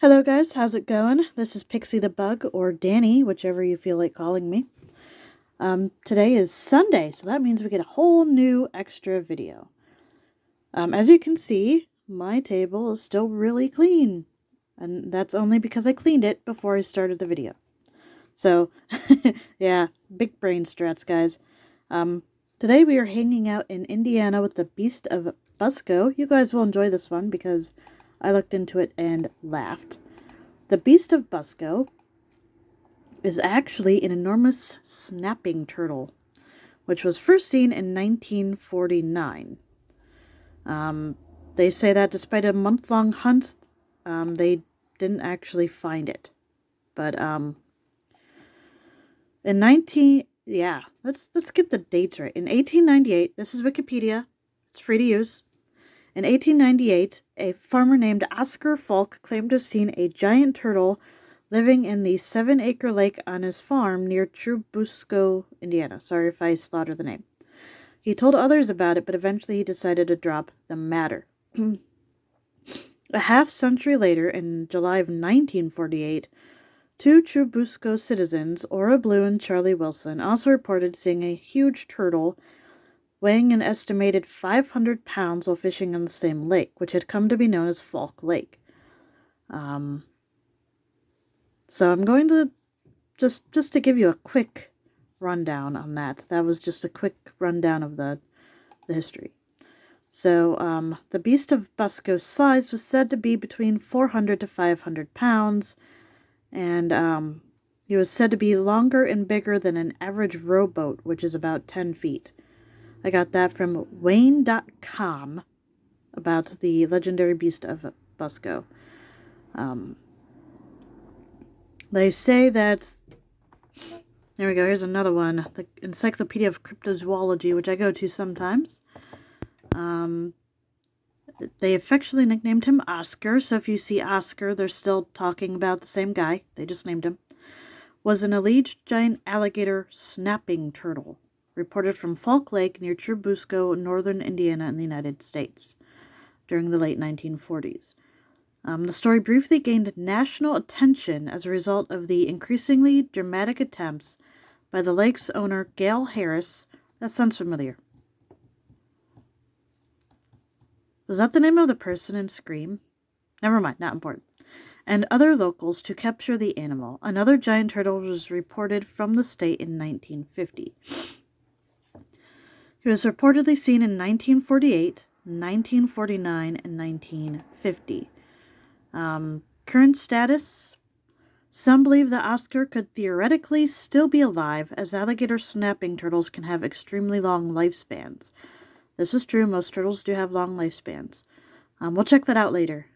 Hello guys, how's it going? This is Pixie the Bug, or Danny, whichever you feel like calling me. Today is Sunday, so that means we get a whole new extra video. As you can see, my table is still really clean. And that's only because I cleaned it before I started the video. So, yeah, big brain strats, guys. Today we are hanging out in Indiana with the Beast of Busco. You guys will enjoy this one because I looked into it and laughed. The Beast of Busco is actually an enormous snapping turtle, which was first seen in 1949. They say that despite a month-long hunt, they didn't actually find it. But in let's get the dates right. In 1898, this is Wikipedia. It's free to use. In 1898, a farmer named Oscar Falk claimed to have seen a giant turtle living in the 7-acre lake on his farm near Busco, Indiana. Sorry if I slaughtered the name. He told others about it, but eventually he decided to drop the matter. A half-century later, in July of 1948, two Churubusco citizens, Ora Blue and Charlie Wilson, also reported seeing a huge turtle weighing an estimated 500 pounds while fishing in the same lake, which had come to be known as Falk Lake. So I'm going to just to give you a quick rundown on that. That was just a quick rundown of the history. So the Beast of Busco's size was said to be between 400 to 500 pounds, and he was said to be longer and bigger than an average rowboat, which is about 10 feet. I got that from Wayne.com about the legendary Beast of Busco. They say that... There we go, here's another one. The Encyclopedia of Cryptozoology, which I go to sometimes. They affectionately nicknamed him Oscar, so if you see Oscar, they're still talking about the same guy. They just named him. Was an alleged giant alligator snapping turtle, reported from Falk Lake near Churubusco, northern Indiana in the United States during the late 1940s. The story briefly gained national attention as a result of the increasingly dramatic attempts by the lake's owner, Gail Harris. That sounds familiar. Was that the name of the person in Scream? Never mind, not important. And other locals to capture the animal. Another giant turtle was reported from the state in 1950. He was reportedly seen in 1948, 1949, and 1950. Current status? Some believe that Oscar could theoretically still be alive, as alligator snapping turtles can have extremely long lifespans. This is true, most turtles do have long lifespans. We'll check that out later.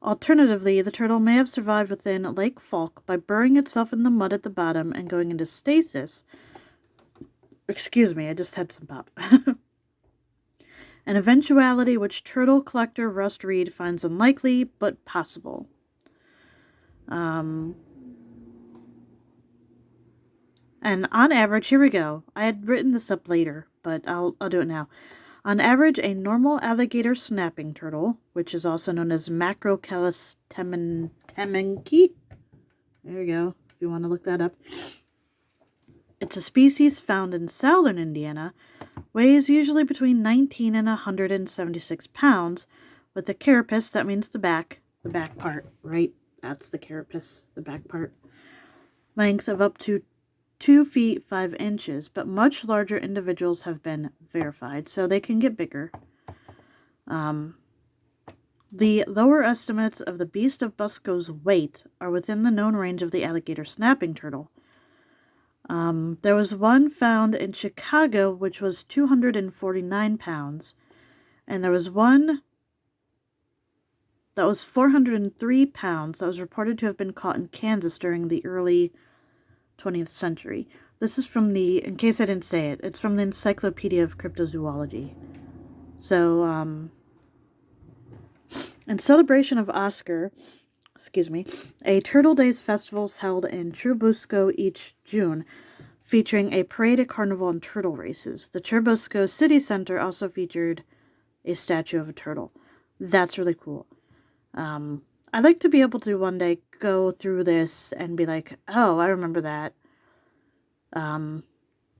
Alternatively, the turtle may have survived within Lake Falk by burying itself in the mud at the bottom and going into stasis. Excuse me, I just had some pop. An eventuality which turtle collector Rust Reed finds unlikely, but possible. And on average, here we go. I had written this up later, but I'll do it now. On average, a normal alligator snapping turtle, which is also known as Macrocalus temenki. There you go, if you want to look that up. It's a species found in southern Indiana, weighs usually between 19 and 176 pounds, with the carapace, that means the back part, right? That's the carapace, the back part. Length of up to 2 feet 5 inches, but much larger individuals have been verified, so they can get bigger. The lower estimates of the Beast of Busco's weight are within the known range of the alligator snapping turtle. There was one found in Chicago, which was 249 pounds, and there was one that was 403 pounds that was reported to have been caught in Kansas during the early 20th century. This is from in case I didn't say it, it's from the Encyclopedia of Cryptozoology. So, in celebration of Oscar, a Turtle Days festival is held in Churubusco each June, featuring a parade, a carnival, and turtle races. The Churubusco City Center also featured a statue of a turtle. That's really cool. I'd like to be able to one day go through this and be like, oh, I remember that.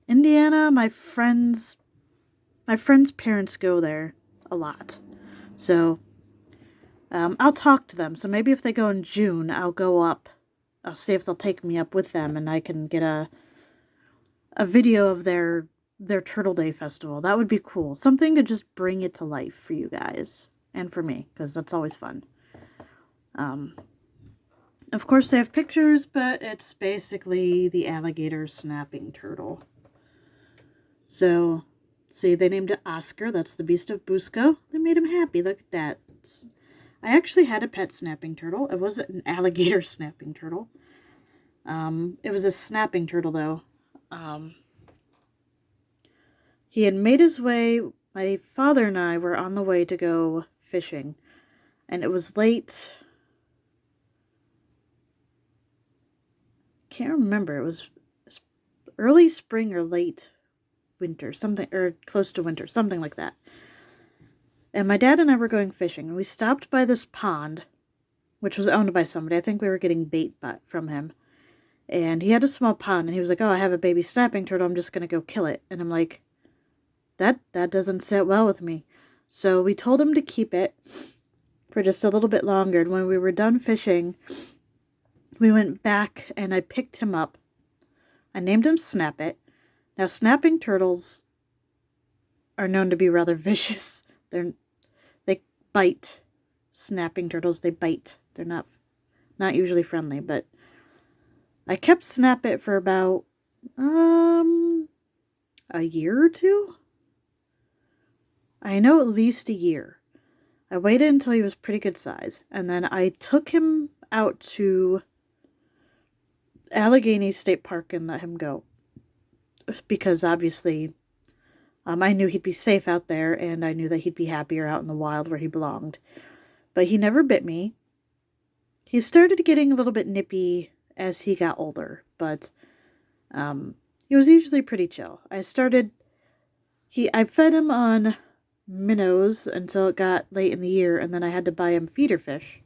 Indiana, my friends' parents go there a lot. So, I'll talk to them. So maybe if they go in June, I'll go up. I'll see if they'll take me up with them and I can get a video of their Turtle Day festival. That would be cool. Something to just bring it to life for you guys and for me, because that's always fun. Of course, they have pictures, but it's basically the alligator snapping turtle. So, see, they named it Oscar. That's the Beast of Busco. They made him happy. Look at that. I actually had a pet snapping turtle. It wasn't an alligator snapping turtle. It was a snapping turtle, though. He had made his way. My father and I were on the way to go fishing, and it was late. Can't remember. It was early spring or late winter, something, or close to winter, something like that. And my dad and I were going fishing, and we stopped by this pond, which was owned by somebody. I think we were getting bait from him. And he had a small pond, and he was like, oh, I have a baby snapping turtle, I'm just going to go kill it. And I'm like, that doesn't sit well with me. So we told him to keep it for just a little bit longer. And when we were done fishing, we went back, and I picked him up. I named him Snap It. Now, snapping turtles are known to be rather vicious. They bite. Snapping turtles, they bite. They're not usually friendly, but I kept Snap It for about a year or two. I know at least a year. I waited until he was pretty good size, and then I took him out to Allegheny State Park and let him go. Because obviously, I knew he'd be safe out there, and I knew that he'd be happier out in the wild where he belonged. But he never bit me. He started getting a little bit nippy as he got older, but he was usually pretty chill. I fed him on minnows until it got late in the year, and then I had to buy him feeder fish.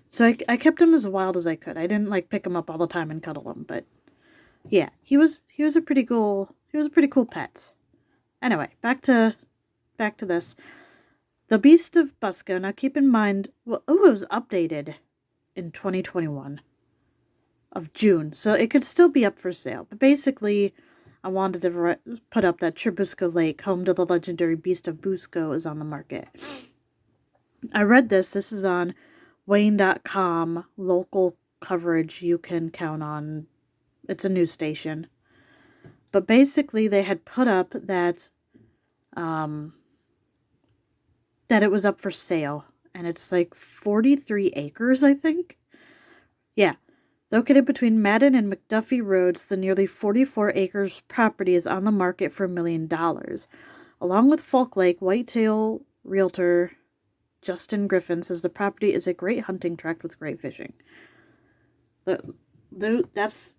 So I kept him as wild as I could. I didn't pick him up all the time and cuddle him, but yeah, he was a pretty cool pet. Anyway, back to this. The Beast of Busco. Now keep in mind, it was updated in 2021 of June, so it could still be up for sale. But basically, I wanted to put up that Churubusco Lake, home to the legendary Beast of Busco, is on the market. I read this. This is on Wayne.com, local coverage you can count on. It's a news station. But basically, they had put up that it was up for sale. And it's 43 acres, I think. Yeah. Located between Madden and McDuffie Roads, the nearly 44 acres property is on the market for $1 million. Along with Folk Lake, Whitetail realtor Justin Griffin says the property is a great hunting tract with great fishing. That's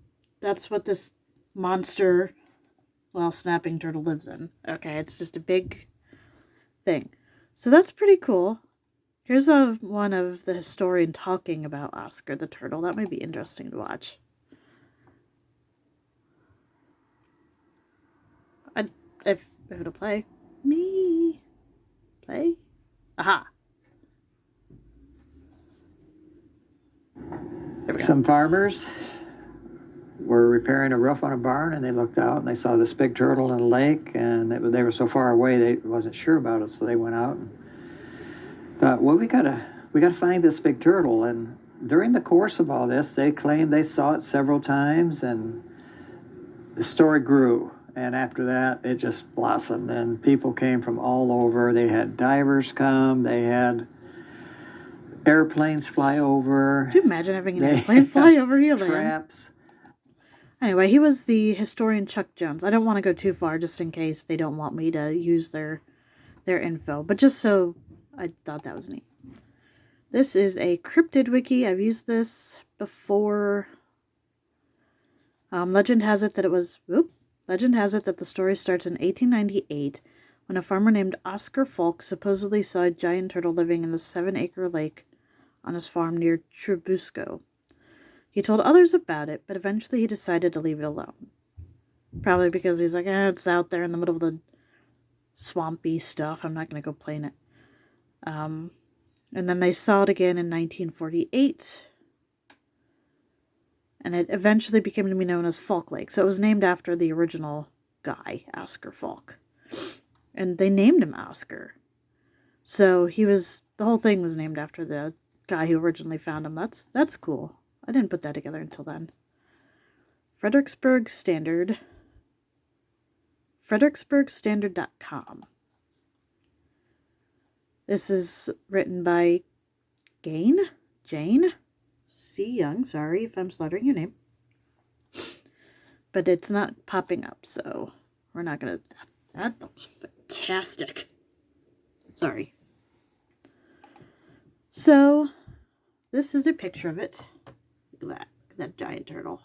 what this monster, snapping turtle lives in. Okay, it's just a big thing. So that's pretty cool. Here's one of the historian talking about Oscar the turtle. That might be interesting to watch. If it'll play. Me. Play. Aha. There we go. Some farmers were repairing a roof on a barn, and they looked out and they saw this big turtle in a lake, and they were so far away they wasn't sure about it, so they went out and thought, well, we gotta find this big turtle. And during the course of all this, they claimed they saw it several times, and the story grew. And after that, it just blossomed, and people came from all over. They had divers come, they had airplanes fly over. Could you imagine having an airplane fly over here? Traps. Anyway, he was the historian Chuck Jones. I don't want to go too far just in case they don't want me to use their info, but just so, I thought that was neat. This is a cryptid wiki. I've used this before. Legend has it that the story starts in 1898 when a farmer named Oscar Falk supposedly saw a giant turtle living in the 7-acre lake on his farm near Churubusco. He told others about it, but eventually he decided to leave it alone. Probably because he's like, it's out there in the middle of the swampy stuff. I'm not going to go play in it. And then they saw it again in 1948. And it eventually became to be known as Falk Lake. So it was named after the original guy, Oscar Falk. And they named him Oscar. So the whole thing was named after the guy who originally found him. That's cool. I didn't put that together until then. Fredericksburgstandard.com. This is written by Jane C. Young. Sorry if I'm slaughtering your name. But it's not popping up, so we're not going to... That looks fantastic. Sorry. So, this is a picture of it. Look at that giant turtle.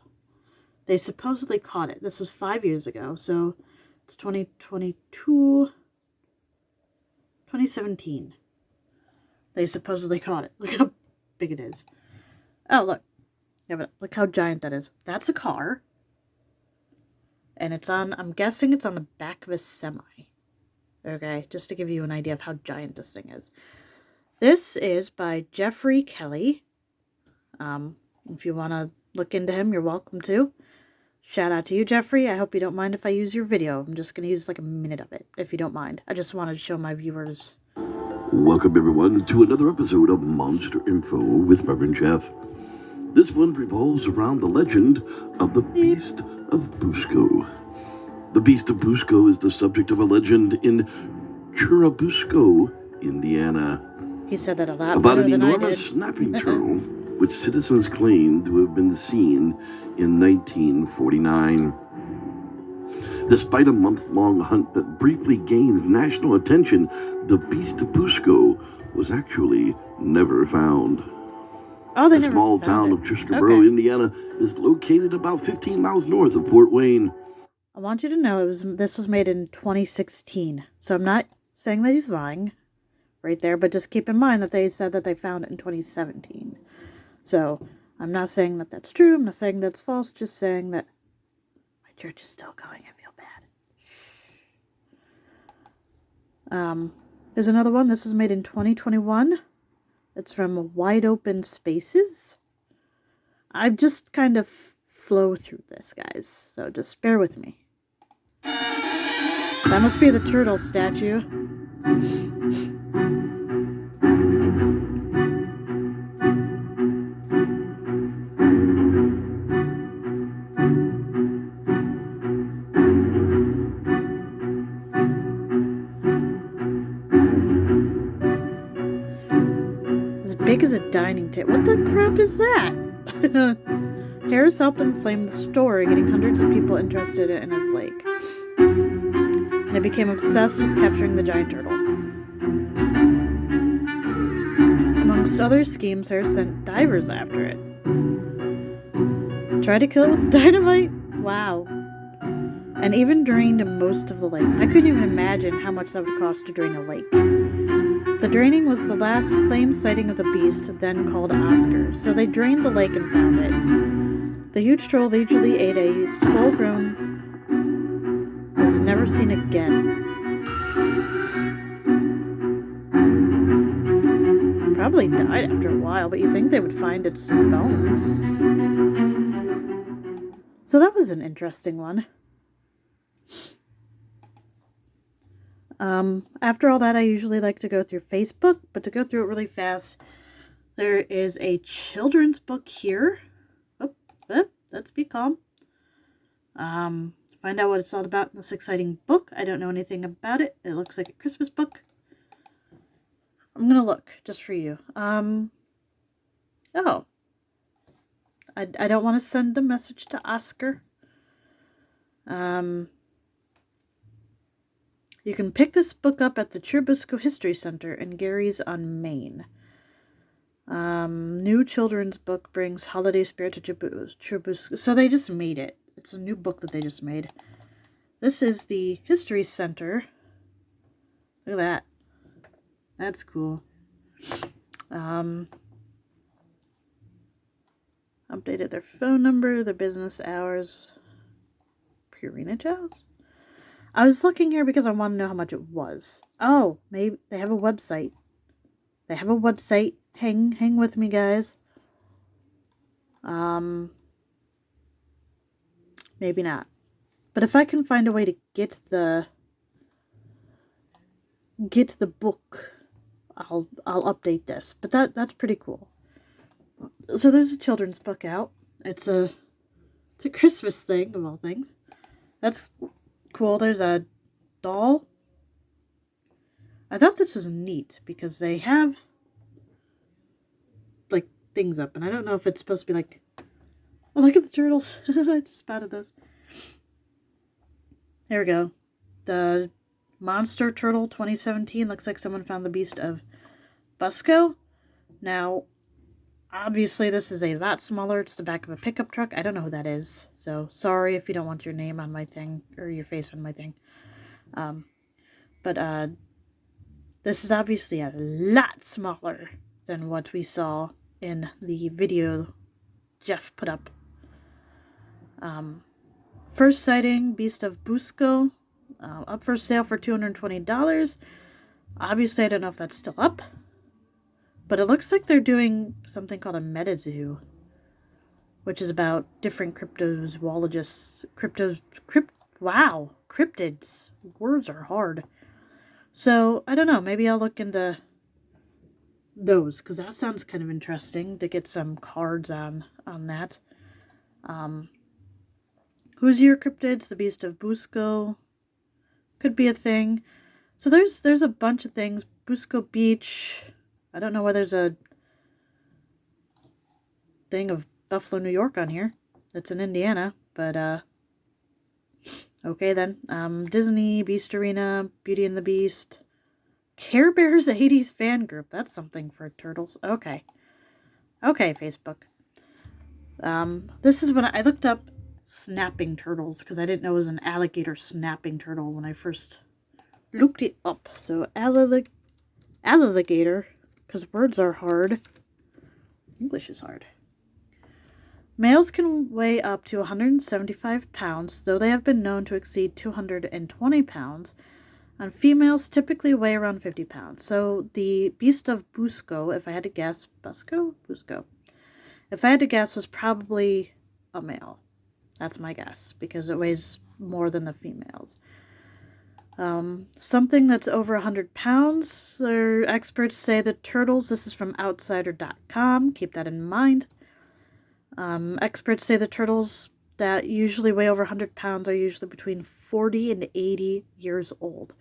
They supposedly caught it. This was 5 years ago, so it's 2017. They supposedly caught it. Look how big it is. Oh, look. Yeah, but look how giant that is. That's a car. And I'm guessing it's on the back of a semi. Okay, just to give you an idea of how giant this thing is. This is by Jeffrey Kelly. If you want to look into him, you're welcome to. Shout out to you, Jeffrey. I hope you don't mind if I use your video. I'm just going to use like a minute of it, if you don't mind. I just wanted to show my viewers. Welcome, everyone, to another episode of Monster Info with Reverend Jeff. This one revolves around the legend of the Beast of Busco. The Beast of Busco is the subject of a legend in Churubusco, Indiana. He said that a lot about better an than I enormous did. snapping turtle, which citizens claim to have been seen in 1949. Despite a month-long hunt that briefly gained national attention, the Beast of Busco was actually never found. Oh, they the never small found town it. of Churubusco, Okay. Indiana, is located about 15 miles north of Fort Wayne. I want you to know this was made in 2016. So I'm not saying that he's lying right there, but just keep in mind that they said that they found it in 2017. So I'm not saying that that's true. I'm not saying that's false. Just saying that my church is still going. I feel bad. There's another one. This was made in 2021. It's from Wide Open Spaces. I just kind of flow through this, guys. So just bear with me. That must be the turtle statue. As big as a dining table. What the crap is that? Harris helped inflame the story, getting hundreds of people interested in his lake. And they became obsessed with capturing the giant turtle. Amongst other schemes, Harris sent divers after it. Tried to kill it with dynamite? Wow. And even drained most of the lake. I couldn't even imagine how much that would cost to drain a lake. The draining was the last claimed sighting of the beast, then called Oscar. So they drained the lake and found it. The huge troll eventually ate a full-grown... It was never seen again. Probably died after a while, but you'd think they would find its bones. So that was an interesting one. After all that, I usually like to go through Facebook, but to go through it really fast, there is a children's book here. Let's be calm. Find out what it's all about in this exciting book. I don't know anything about it. It looks like a Christmas book. I'm gonna look just for you. Oh. I don't want to send a message to Oscar. You can pick this book up at the Churubusco History Center in Gary's on Main. New children's book brings holiday spirit to Churubusco. So they just made it. It's a new book that they just made. This is the History Center. Look at that. That's cool. updated their phone number, their business hours. Purina House? I was looking here because I want to know how much it was. Oh, maybe they have a website. They have a website. Hang with me, guys. Maybe not. But if I can find a way to get the book, I'll update this. But that's pretty cool. So there's a children's book out. It's a Christmas thing of all things. That's cool. There's a doll. I thought this was neat because they have like things up, and I don't know if it's supposed to be like, oh, look at the turtles. I just spotted those. There we go. The Monster Turtle 2017. Looks like someone found the Beast of Busco. Now, obviously this is a lot smaller. It's the back of a pickup truck. I don't know who that is. So, sorry if you don't want your name on my thing, or your face on my thing. But this is obviously a lot smaller than what we saw in the video Jeff put up. First sighting, Beast of Busco, up for sale for $220. Obviously, I don't know if that's still up, but it looks like they're doing something called a meta zoo, which is about different cryptozoologists. Wow, cryptids. Words are hard. So, I don't know, maybe I'll look into those, because that sounds kind of interesting to get some cards on that. Who's your cryptids? The Beast of Busco could be a thing. So there's a bunch of things. Busco Beach. I don't know why there's a thing of Buffalo, New York on here. It's in Indiana, but okay then. Disney, Beast Arena, Beauty and the Beast. Care Bears 80s fan group. That's something for turtles. Okay. Okay, Facebook. This is when I looked up snapping turtles, because I didn't know it was an alligator snapping turtle when I first looked it up. So alligator, because words are hard. English is hard. Males can weigh up to 175 pounds, though they have been known to exceed 220 pounds. And females typically weigh around 50 pounds. So the Beast of Busco, if I had to guess, Busco? If I had to guess, was probably a male. That's my guess, because it weighs more than the females. Something that's over 100 pounds, or experts say the turtles, this is from outsider.com, keep that in mind. Experts say the turtles that usually weigh over 100 pounds are usually between 40 and 80 years old.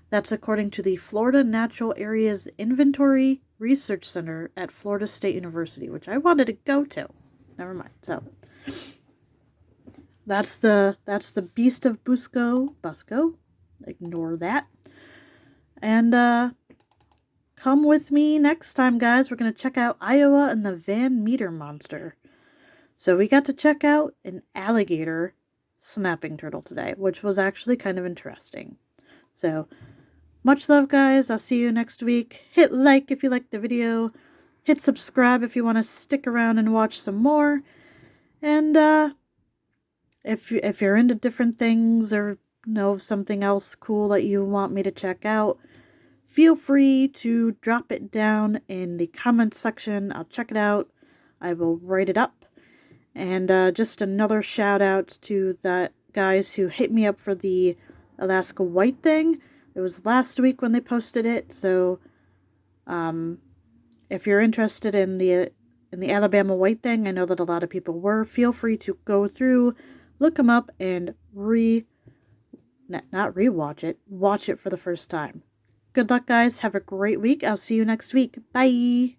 That's according to the Florida Natural Areas Inventory Research Center at Florida State University, which I wanted to go to. Never mind. So that's the Beast of Busco. Ignore that. And come with me next time, guys. We're going to check out Iowa and the Van Meter monster. So we got to check out an alligator snapping turtle today, which was actually kind of interesting. So much love, guys. I'll see you next week. Hit like if you liked the video. Hit subscribe if you want to stick around and watch some more. And if you're into different things, or know something else cool that you want me to check out, feel free to drop it down in the comments section. I'll check it out. I will write it up. And just another shout out to the guys who hit me up for the Alaska White thing. It was last week when they posted it. So if you're interested in the Alabama White thing, I know that a lot of people were. Feel free to go through, look them up, and not rewatch it, watch it for the first time. Good luck, guys. Have a great week. I'll see you next week. Bye.